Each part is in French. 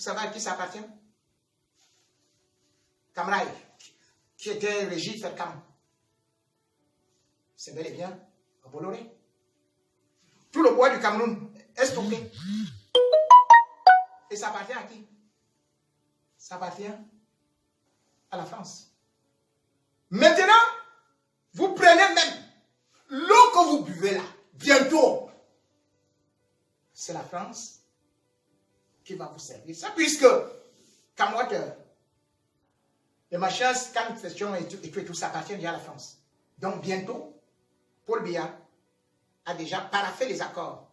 savez à qui ça appartient? Camraï, qui était Régis Fercam. C'est bel et bien à Bolloré. Tout le bois du Cameroun est stocké. Et ça appartient à qui? Ça appartient à la France. Maintenant, vous prenez même l'eau que vous buvez là, bientôt. C'est la France qui va vous servir ça, puisque, quand moi, les machins, quand question et tout, ça appartient déjà à la France. Donc, bientôt, Paul Biya a déjà paraphé les accords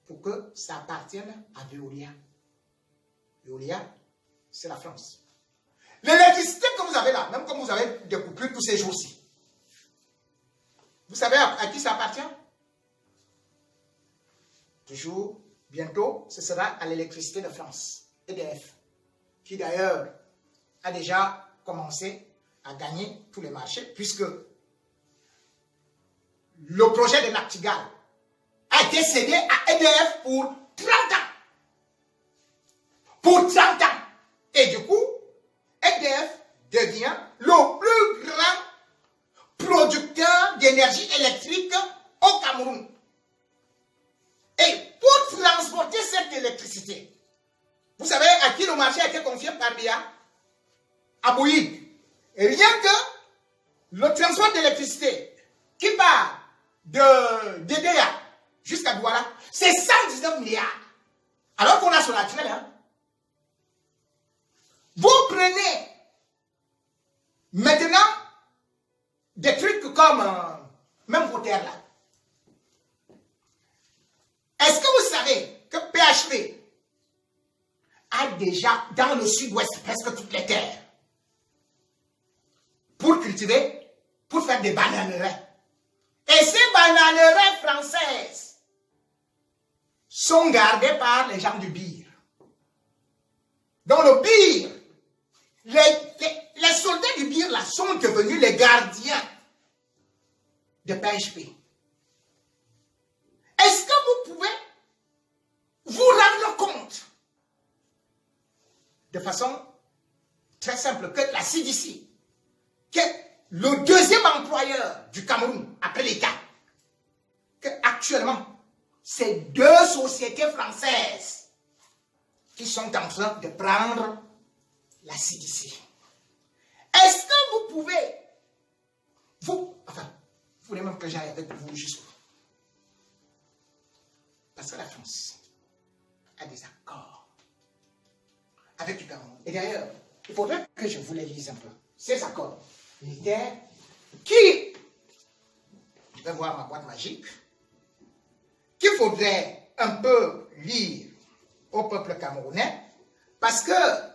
pour que ça appartienne à Veolia. Veolia, c'est la France. L'électricité que vous avez là, même comme vous avez des coupures tous ces jours-ci, vous savez à qui ça appartient? Toujours, bientôt, ce sera à l'électricité de France, EDF, qui d'ailleurs a déjà commencé à gagner tous les marchés, puisque le projet de Nachtigal a été cédé à EDF pour 30 ans. Pour 30 ans. Et du coup, EDF devient le plus grand producteur d'énergie électrique au Cameroun. Et pour transporter cette électricité, vous savez à qui le marché a été confié par Biya? À Bouygues. Et rien que le transport d'électricité qui part de Dédéa jusqu'à Douala, c'est 119 milliards. Alors qu'on a sur la tunnel, hein? Vous prenez maintenant des trucs comme même vos terres là. Est-ce que vous savez que PHP a déjà dans le sud-ouest presque toutes les terres pour cultiver, pour faire des bananeraies? Et ces bananeraies françaises sont gardées par les gens du Bir. Dans le Bir, les soldats du Bir là sont devenus les gardiens de PHP. Est-ce que vous pouvez vous rendre compte de façon très simple que la CDC, que le deuxième employeur du Cameroun après l'État, que actuellement c'est deux sociétés françaises qui sont en train de prendre la CDC. Est-ce que vous pouvez, vous voulez même que j'aille avec vous jusqu'où? Parce que la France a des accords avec le Cameroun. Et d'ailleurs, il faudrait que je vous les lise un peu. Ces accords militaires qui, je vais voir ma boîte magique, qu'il faudrait un peu lire au peuple camerounais, parce que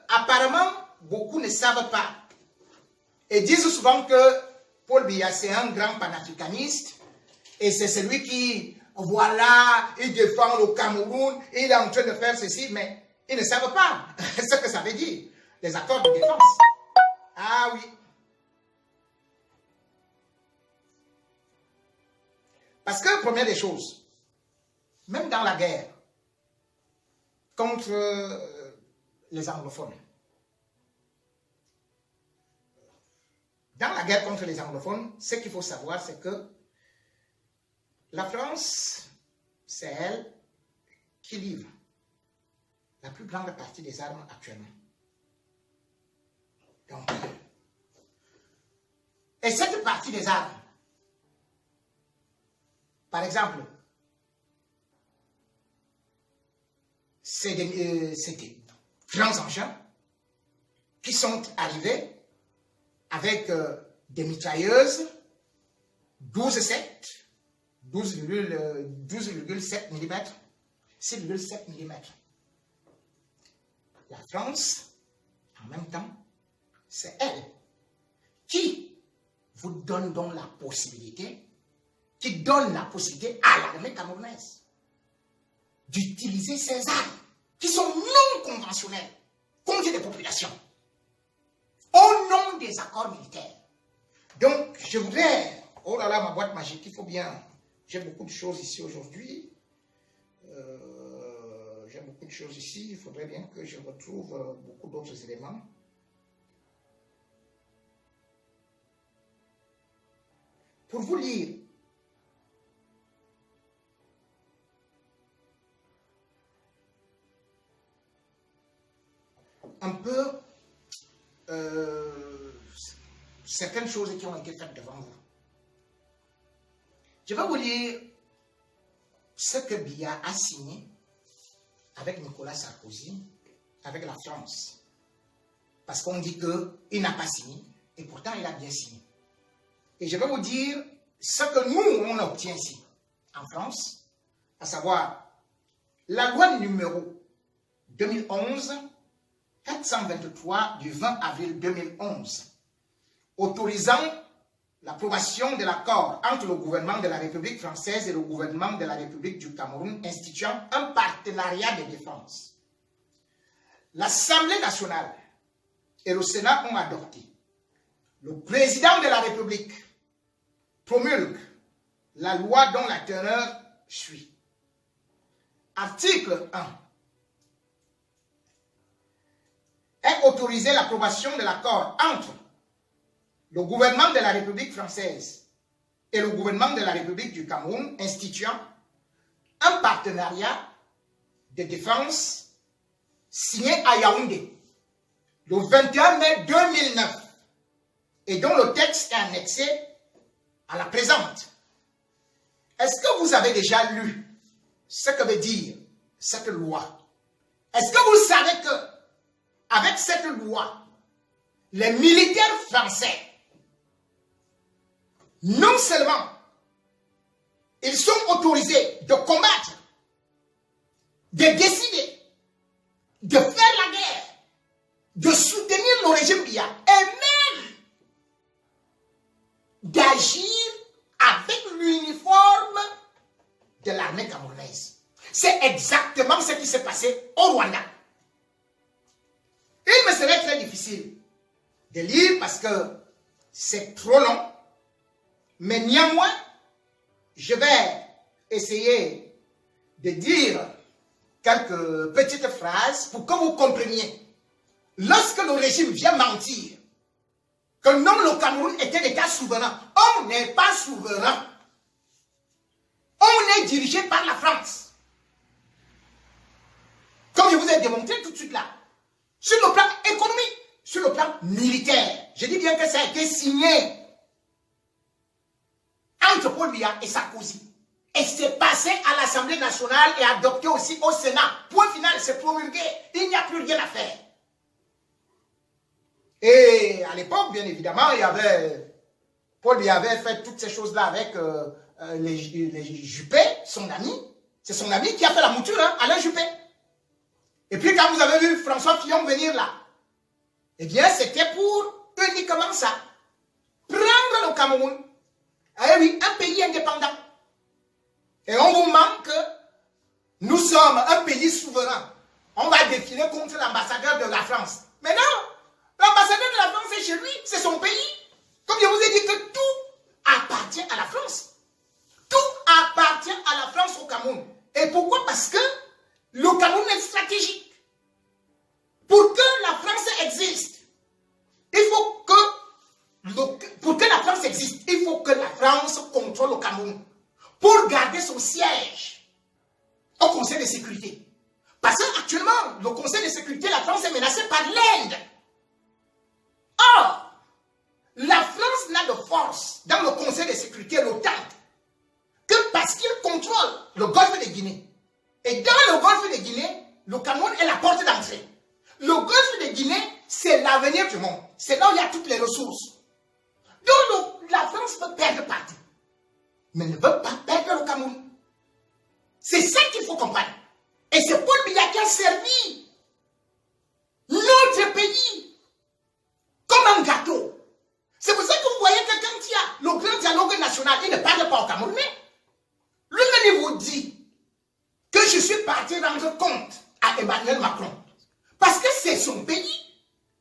apparemment, beaucoup ne savent pas et disent souvent que Paul Biya, c'est un grand panafricaniste et c'est celui qui, voilà, il défend le Cameroun, il est en train de faire ceci, mais ils ne savent pas ce que ça veut dire, les accords de défense. Ah oui. Parce que, première des choses, même dans la guerre contre les anglophones, ce qu'il faut savoir, c'est que la France, c'est elle qui livre la plus grande partie des armes actuellement. Donc, et cette partie des armes, par exemple, c'est des grands engins qui sont arrivés avec des mitrailleuses 12,7 mm, 6,7 mm. La France, en même temps, c'est elle qui vous donne donc la possibilité, qui donne la possibilité à l'armée camerounaise d'utiliser ces armes qui sont non conventionnelles contre des populations au nom des accords militaires. Donc, je voudrais, oh là là, ma boîte magique, il faut bien, j'ai beaucoup de choses ici aujourd'hui. j'ai beaucoup de choses ici. Il faudrait bien que je retrouve beaucoup d'autres éléments. Pour vous lire un peu certaines choses qui ont été faites devant vous. Je vais vous lire ce que Biya a signé avec Nicolas Sarkozy, avec la France. Parce qu'on dit qu'il n'a pas signé, et pourtant il a bien signé. Et je vais vous dire ce que nous, on obtient ici, en France, à savoir la loi numéro 2011-423 du 20 avril 2011, autorisant l'approbation de l'accord entre le gouvernement de la République française et le gouvernement de la République du Cameroun instituant un partenariat de défense. L'Assemblée nationale et le Sénat ont adopté. Le président de la République promulgue la loi dont la teneur suit. Article 1. Est autorisé l'approbation de l'accord entre le gouvernement de la République française et le gouvernement de la République du Cameroun instituant un partenariat de défense signé à Yaoundé le 21 mai 2009 et dont le texte est annexé à la présente. Est-ce que vous avez déjà lu ce que veut dire cette loi? Est-ce que vous savez que avec cette loi, les militaires français, non seulement ils sont autorisés de combattre, de décider, de faire la guerre, de soutenir le régime Biya et même d'agir avec l'uniforme de l'armée camerounaise. C'est exactement ce qui s'est passé au Rwanda. Il me serait très difficile de lire parce que c'est trop long, mais néanmoins, je vais essayer de dire quelques petites phrases pour que vous compreniez. Lorsque le régime vient mentir, que non, le Cameroun est un État souverain, on n'est pas souverain. On est dirigé par la France. Comme je vous ai démontré tout de suite là. Sur le plan économique, sur le plan militaire. Je dis bien que ça a été signé entre Paul Biya et Sarkozy. Et c'est passé à l'Assemblée nationale et adopté aussi au Sénat. Point final, c'est promulgué. Il n'y a plus rien à faire. Et à l'époque, bien évidemment, il y avait... Paul Biya avait fait toutes ces choses-là avec les Juppé, son ami. C'est son ami qui a fait la mouture, hein, Alain Juppé. Et puis quand vous avez vu François Fillon venir là, eh bien c'était pour uniquement ça. Prendre le Cameroun. Eh oui, un pays indépendant. Et on vous manque, nous sommes un pays souverain. On va défiler contre l'ambassadeur de la France. Mais non, l'ambassadeur de la France est chez lui, c'est son pays. Comme je vous ai dit que tout appartient à la France. Tout appartient à la France au Cameroun. Et pourquoi? Parce que le Cameroun est stratégique. Pour que la France existe, il faut que, pour que la France existe, il faut que la France contrôle le Cameroun. Pour garder son siège au Conseil de sécurité. Parce qu'actuellement, le Conseil de sécurité, la France est menacée par l'Inde. Or, la France n'a de force dans le Conseil de sécurité, l'OTAN, que parce qu'il contrôle le golfe de Guinée. Et dans le golfe de Guinée, le Cameroun est la porte d'entrée. Le golfe de Guinée, c'est l'avenir du monde. C'est là où il y a toutes les ressources. Donc la France peut perdre partout. Mais ne veut pas perdre le Cameroun. C'est ça qu'il faut comprendre. Et c'est Paul Biya qui a servi notre pays comme un gâteau. C'est pour ça que vous voyez que quand il y a le grand dialogue national, il ne parle pas au Camerounais. Lui-même, il vous dit que je suis parti rendre compte à Emmanuel Macron. Parce que c'est son pays.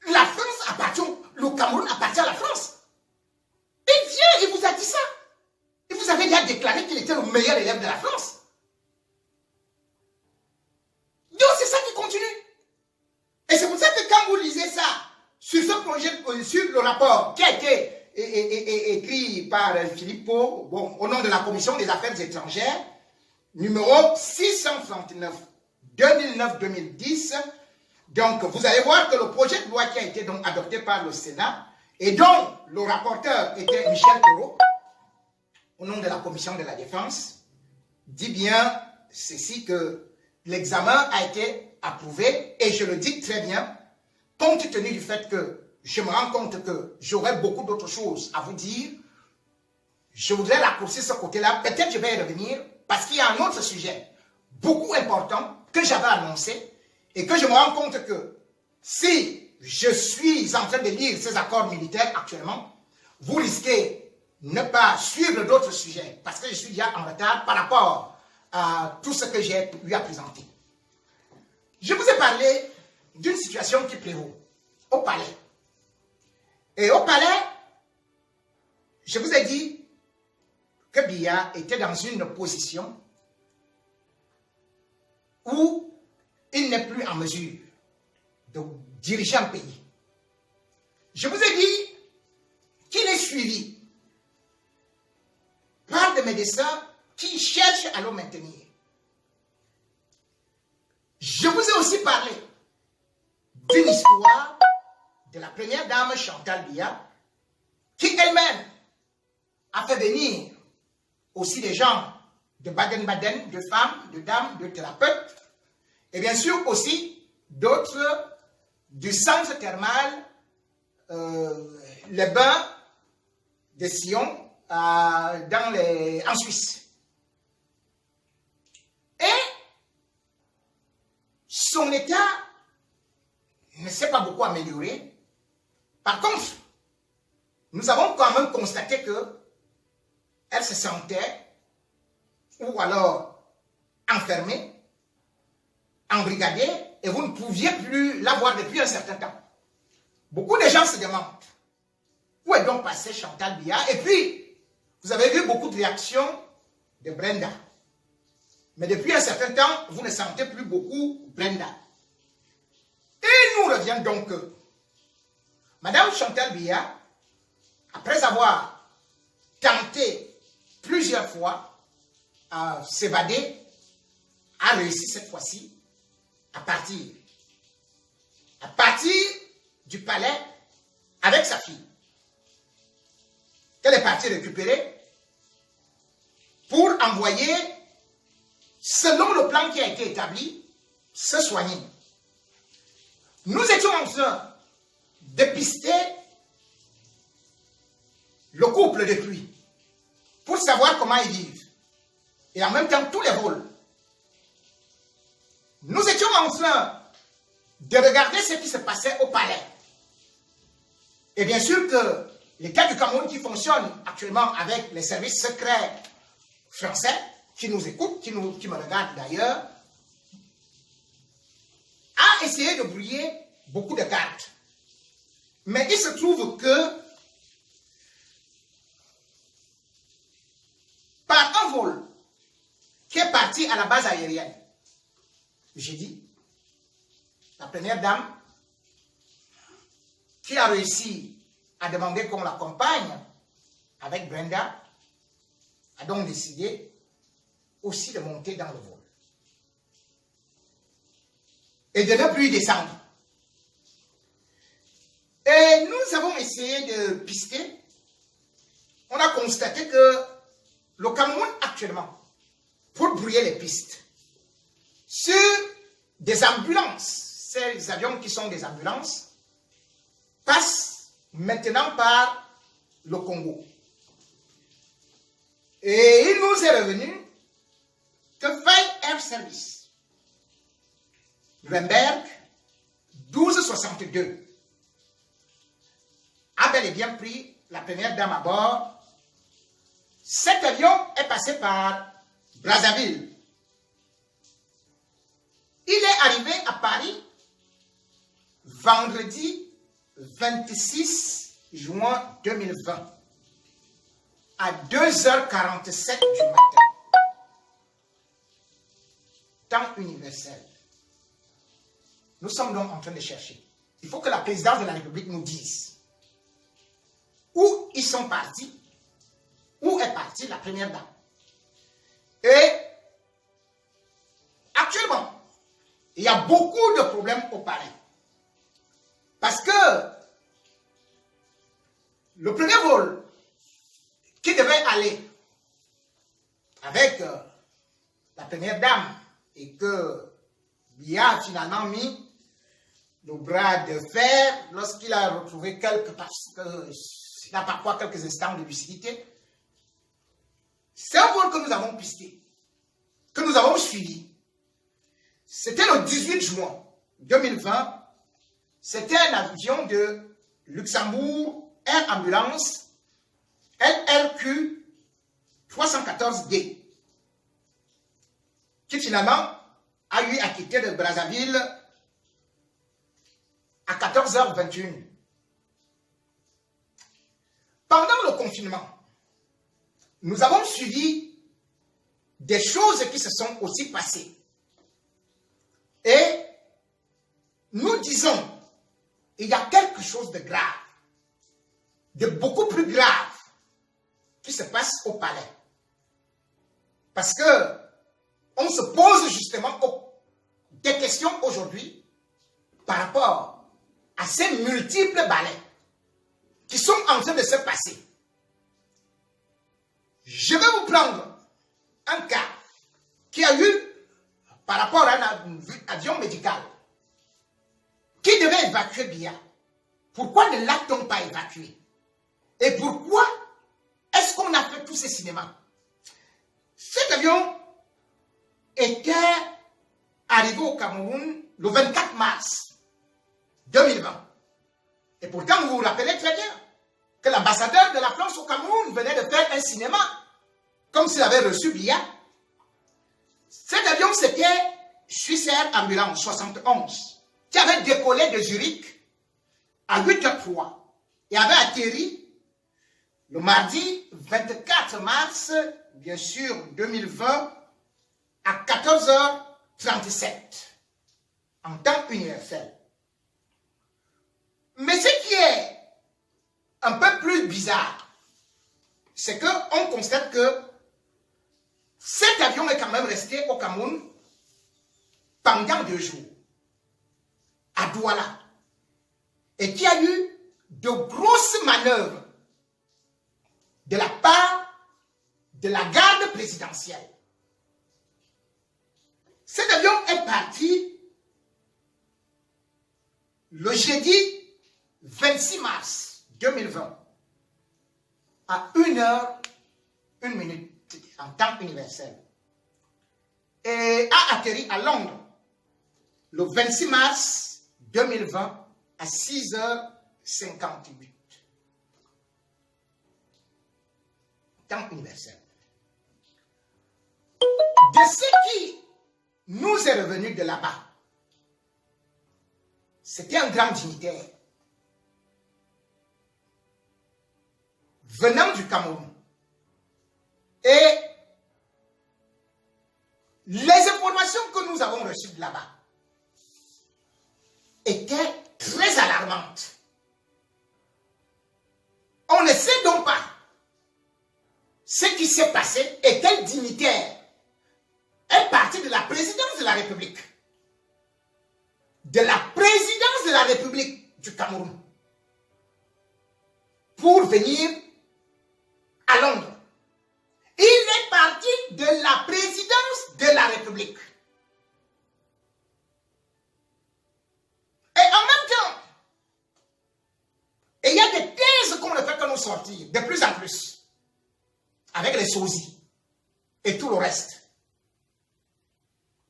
La France appartient, le Cameroun appartient à la France. Il vient, il vous a dit ça. Il vous avait déjà déclaré qu'il était le meilleur élève de la France. Donc sur ce projet, sur le rapport qui a été écrit par Philippot, bon, au nom de la Commission des Affaires étrangères, numéro 639, 2009-2010. Donc, vous allez voir que le projet de loi qui a été donc adopté par le Sénat et dont le rapporteur était Michel Toro, au nom de la Commission de la Défense, dit bien ceci que l'examen a été approuvé et je le dis très bien, compte tenu du fait que je me rends compte que j'aurais beaucoup d'autres choses à vous dire, je voudrais raccourcir ce côté-là. Peut-être je vais y revenir parce qu'il y a un autre sujet beaucoup important que j'avais annoncé et que je me rends compte que si je suis en train de lire ces accords militaires actuellement, vous risquez de ne pas suivre d'autres sujets parce que je suis déjà en retard par rapport à tout ce que j'ai eu à présenter. Je vous ai parlé d'une situation qui prévaut au palais. Et au palais, je vous ai dit que Biya était dans une position où il n'est plus en mesure de diriger un pays. Je vous ai dit qu'il est suivi par des médecins qui cherchent à le maintenir. Je vous ai aussi parlé d'une histoire de la première dame Chantal Biya, qui elle-même a fait venir aussi des gens de Baden-Baden, de femmes, de dames, de thérapeutes, et bien sûr aussi d'autres du centre thermal, les bains de Sion en Suisse. Et son état ne s'est pas beaucoup amélioré. Par contre, nous avons quand même constaté que elle se sentait ou alors enfermée, embrigadée, et vous ne pouviez plus la voir depuis un certain temps. Beaucoup de gens se demandent où est donc passée Chantal Biya. Et puis, vous avez vu beaucoup de réactions de Brenda. Mais depuis un certain temps, vous ne sentez plus beaucoup Brenda. Et il nous revient donc que Madame Chantal Biya, après avoir tenté plusieurs fois à s'évader, a réussi cette fois-ci à partir du palais avec sa fille, qu'elle est partie récupérer pour envoyer, selon le plan qui a été établi, se soigner. Nous étions en train de pister le couple depuis pour savoir comment ils vivent et en même temps tous les rôles. Nous étions en train de regarder ce qui se passait au palais. Et bien sûr que l'État du Cameroun qui fonctionne actuellement avec les services secrets français, qui nous écoutent, qui me regardent d'ailleurs, a essayé de brouiller beaucoup de cartes. Mais il se trouve que par un vol qui est parti à la base aérienne, j'ai dit, la première dame qui a réussi à demander qu'on l'accompagne avec Brenda a donc décidé aussi de monter dans le vol et de ne plus descendre. Et nous avons essayé de pister. On a constaté que le Cameroun actuellement, pour brouiller les pistes, sur des ambulances, ces avions qui sont des ambulances, passent maintenant par le Congo. Et il nous est revenu que Faye Air Service, Nuremberg 1262, a bel et bien pris la première dame à bord. Cet avion est passé par Brazzaville. Il est arrivé à Paris vendredi 26 juin 2020 à 2h47 du matin. Temps universel. Nous sommes donc en train de chercher il faut que la présidence de la République nous dise où ils sont partis, où est partie la première dame. Et actuellement, il y a beaucoup de problèmes au palais. Parce que le premier vol qui devait aller avec la première dame et que Biya a finalement mis le bras de fer lorsqu'il a retrouvé quelques instants de lucidité. C'est un vol que nous avons pisté, que nous avons suivi. C'était le 18 juin 2020. C'était un avion de Luxembourg Air Ambulance LRQ 314D qui finalement a eu à quitter de Brazzaville à 14h21. Pendant le confinement, nous avons suivi des choses qui se sont aussi passées. Et nous disons, il y a quelque chose de grave, de beaucoup plus grave, qui se passe au palais. Parce que on se pose justement des questions aujourd'hui par rapport à ces multiples balais qui sont en train de se passer. Je vais vous prendre un cas qui a eu par rapport à un avion médical qui devait évacuer Biya. Pourquoi ne l'a-t-on pas évacué? Et pourquoi est-ce qu'on a fait tous ces cinémas? Cet avion était arrivé au Cameroun le 24 mars 2020. Et pourtant, vous vous rappelez très bien que l'ambassadeur de la France au Cameroun venait de faire un cinéma comme s'il avait reçu Biya. Cet avion, c'était Swissair Ambulance 71 qui avait décollé de Zurich à 8h03 et avait atterri le mardi 24 mars, bien sûr, 2020, à 14h37, en temps universel. Mais ce qui est un peu plus bizarre, c'est qu'on constate que cet avion est quand même resté au Cameroun pendant 2 jours, à Douala, et qu'il y a eu de grosses manœuvres de la part de la garde présidentielle. Cet avion est parti le jeudi 26 mars 2020 à 1h, 1 minute en temps universel et a atterri à Londres le 26 mars 2020 à 6h58 temps universel. De ce qui nous est revenu de là-bas, c'était un grand dignitaire venant du Cameroun. Et les informations que nous avons reçues de là-bas étaient très alarmantes. On ne sait donc pas ce qui s'est passé et quel dignitaire est parti de la présidence de la République. De la présidence de la République du Cameroun pour venir à Londres. Il est parti de la présidence de la République. Et en même temps, il y a des thèses qu'on ne fait que nous sortir de plus en plus, avec les sosies et tout le reste.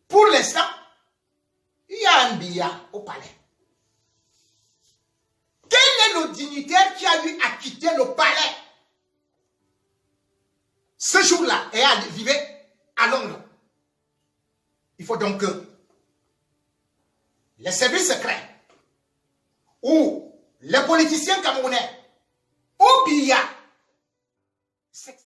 Pour l'instant, il y a un Biya au palais. Quel est le dignitaire qui a eu à quitter le palais ce jour-là et à vivre à Londres? Il faut donc que les services secrets ou les politiciens camerounais ou Biya